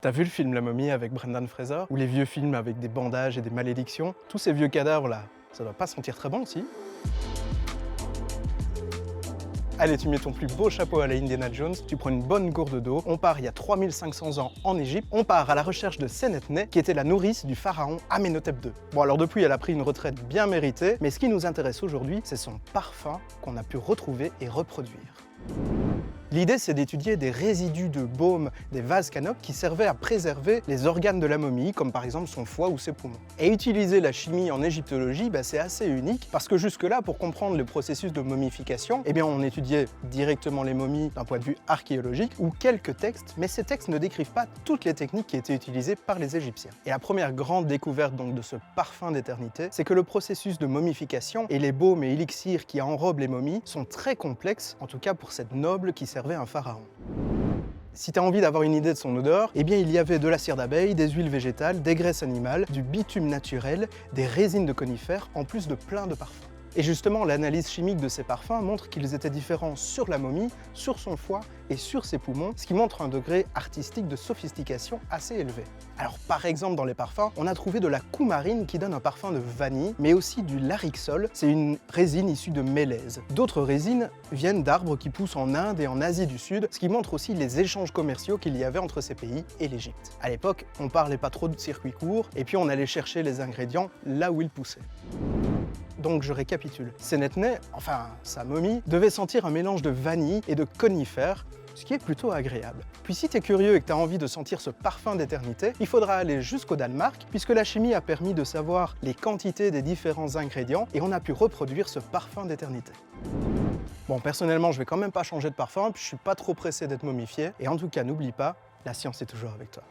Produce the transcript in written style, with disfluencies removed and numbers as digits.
T'as vu le film La Momie avec Brendan Fraser? Ou les vieux films avec des bandages et des malédictions? Tous ces vieux cadavres là, ça doit pas sentir très bon, si? Allez, tu mets ton plus beau chapeau à la Indiana Jones, tu prends une bonne gourde d'eau, on part il y a 3500 ans en Égypte, on part à la recherche de Sénétné, qui était la nourrice du pharaon Amenhotep II. Bon alors depuis, elle a pris une retraite bien méritée, mais ce qui nous intéresse aujourd'hui, c'est son parfum qu'on a pu retrouver et reproduire. L'idée, c'est d'étudier des résidus de baume des vases canopes qui servaient à préserver les organes de la momie, comme par exemple son foie ou ses poumons. Et utiliser la chimie en égyptologie, c'est assez unique, parce que jusque-là, pour comprendre le processus de momification, on étudiait directement les momies d'un point de vue archéologique, ou quelques textes, mais ces textes ne décrivent pas toutes les techniques qui étaient utilisées par les Égyptiens. Et la première grande découverte donc de ce parfum d'éternité, c'est que le processus de momification et les baumes et élixirs qui enrobent les momies sont très complexes, en tout cas pour cette noble qui servait un pharaon. Si tu as envie d'avoir une idée de son odeur, il y avait de la cire d'abeille, des huiles végétales, des graisses animales, du bitume naturel, des résines de conifères, en plus de plein de parfums. Et justement, l'analyse chimique de ces parfums montre qu'ils étaient différents sur la momie, sur son foie et sur ses poumons, ce qui montre un degré artistique de sophistication assez élevé. Alors par exemple dans les parfums, on a trouvé de la coumarine qui donne un parfum de vanille, mais aussi du larixol, c'est une résine issue de mélèze. D'autres résines viennent d'arbres qui poussent en Inde et en Asie du Sud, ce qui montre aussi les échanges commerciaux qu'il y avait entre ces pays et l'Égypte. À l'époque, on parlait pas trop de circuits courts, et puis on allait chercher les ingrédients là où ils poussaient. Donc je récapitule. Sénétné, enfin sa momie, devait sentir un mélange de vanille et de conifères, ce qui est plutôt agréable. Puis si t'es curieux et que t'as envie de sentir ce parfum d'éternité, il faudra aller jusqu'au Danemark, puisque la chimie a permis de savoir les quantités des différents ingrédients et on a pu reproduire ce parfum d'éternité. Bon, personnellement, je vais quand même pas changer de parfum, puis je suis pas trop pressé d'être momifié, et en tout cas, n'oublie pas, la science est toujours avec toi.